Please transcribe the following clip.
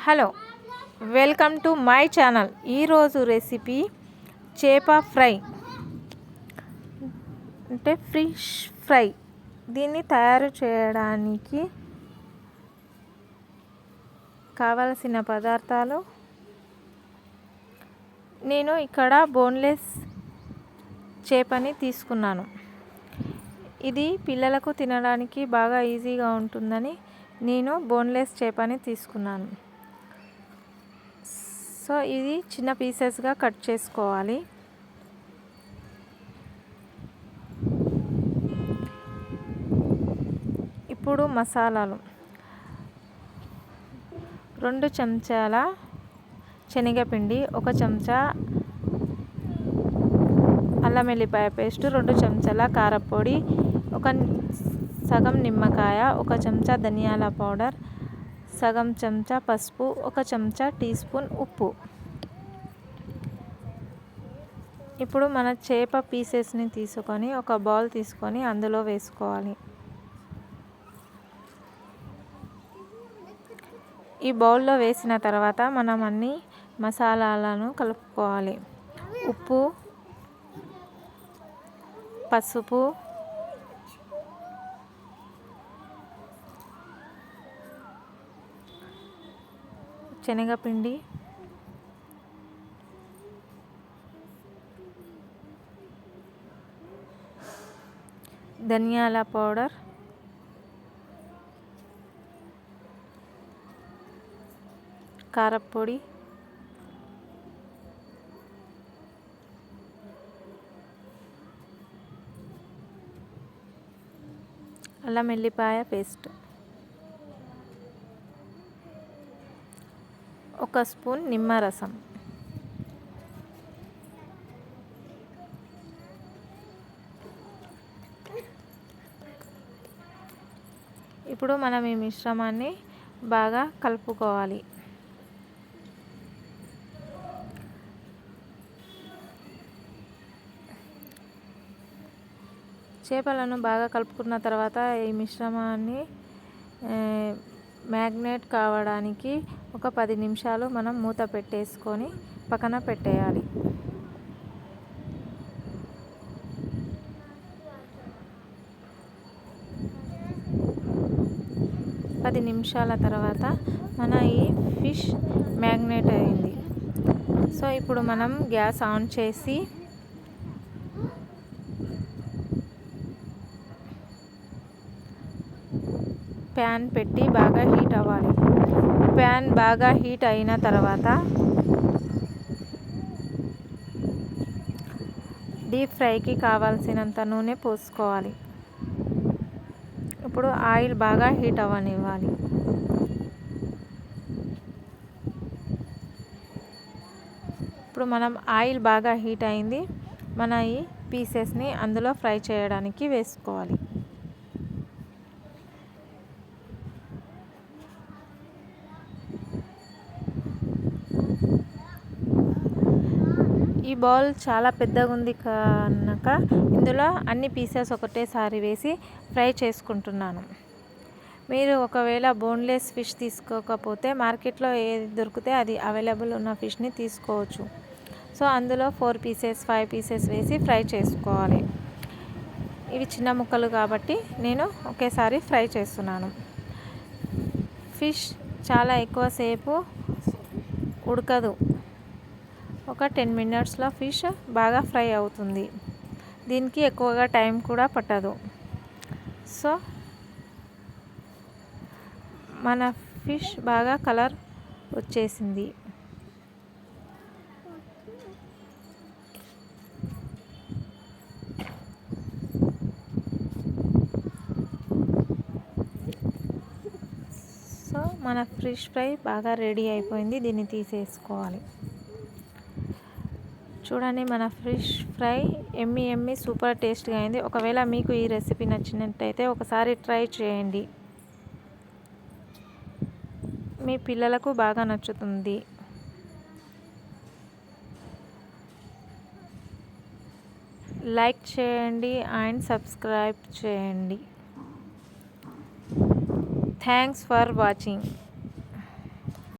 Hello, welcome to my channel. ఈరోజు recipe చేప fry అంటే ఫిష్ ఫ్రై. దీన్ని తయారు చేయడానికి కావలసిన పదార్థాలు, నేను ఇక్కడ బోన్లెస్ చేపని తీసుకున్నాను. ఇది పిల్లలకు తినడానికి బాగా ఈజీగా ఉంటుందని నేను బోన్లెస్ చేపని తీసుకున్నాను. సో ఇది చిన్న పీసెస్గా కట్ చేసుకోవాలి. ఇప్పుడు మసాలాలు: 2 చెంచాల శనగపిండి, 1 చెంచా అల్లం వెల్లిపాయ పేస్ట్, 2 చెంచాల కారపొడి, సగం నిమ్మకాయ, 1 చెంచా ధనియాల పౌడర్, సగం చెంచా పసుపు, 1 చెంచా టీ స్పూన్ ఉప్పు. ఇప్పుడు మన చేప పీసెస్ని తీసుకొని ఒక బౌల్ తీసుకొని అందులో వేసుకోవాలి. ఈ బౌల్లో వేసిన తర్వాత మనం అన్ని మసాలాలను కలుపుకోవాలి. ఉప్పు, పసుపు, శనగపిండి, ధనియాల పౌడర్, కారపొడి, అల్లం వెల్లిపాయ పేస్ట్, 1 స్పూన్ నిమ్మరసం. ఇప్పుడు మనం ఈ మిశ్రమాన్ని బాగా కలుపుకోవాలి. చేపలను బాగా కలుపుకున్న తర్వాత ఈ మిశ్రమాన్ని మ్యాగ్నేట్ కావడానికి ఒక 10 నిమిషాలు మనం మూత పెట్టేసుకొని పక్కన పెట్టేయాలి. పది నిమిషాల తర్వాత మన ఈ ఫిష్ మ్యాగ్నేట్ అయింది. సో ఇప్పుడు మనం గ్యాస్ ఆన్ చేసి ప్యాన్ పెట్టి బాగా హీట్ అవ్వాలి. ప్యాన్ బాగా హీట్ అయిన తర్వాత డీప్ ఫ్రైకి కావాల్సినంత నూనె పోసుకోవాలి. ఇప్పుడు ఆయిల్ బాగా హీట్ అవ్వనివ్వాలి. ఇప్పుడు మనం ఆయిల్ బాగా హీట్ అయింది. మన ఈ పీసెస్ని అందులో ఫ్రై చేయడానికి వేసుకోవాలి. ఈ బౌల్ చాలా పెద్దగా ఉంది కనుక ఇందులో అన్ని పీసెస్ ఒకటేసారి వేసి ఫ్రై చేసుకుంటున్నాను. మీరు ఒకవేళ బోన్లెస్ ఫిష్ తీసుకోకపోతే మార్కెట్లో ఏది దొరికితే అది అవైలబుల్ ఉన్న ఫిష్ని తీసుకోవచ్చు. సో అందులో 4 పీసెస్ 5 పీసెస్ వేసి ఫ్రై చేసుకోవాలి. ఇవి చిన్న ముక్కలు కాబట్టి నేను ఒకేసారి ఫ్రై చేస్తున్నాను. ఫిష్ చాలా ఎక్కువసేపు ఉడకదు. ఒక 10 మినిట్స్లో ఫిష్ బాగా ఫ్రై అవుతుంది. దీనికి ఎక్కువగా టైం కూడా పట్టదు. సో మన ఫిష్ బాగా కలర్ వచ్చేసింది. సో మన ఫిష్ ఫ్రై బాగా రెడీ అయిపోయింది. దీన్ని తీసేసుకోవాలి. చూడండి, మన ఫిష్ ఫ్రై ఎమ్మి సూపర్ టేస్ట్గా అయింది. ఒకవేళ మీకు ఈ రెసిపీ నచ్చినట్టయితే ఒకసారి ట్రై చేయండి. మీ పిల్లలకు బాగా నచ్చుతుంది. లైక్ చేయండి అండ్ సబ్స్క్రైబ్ చేయండి. Thanks for watching.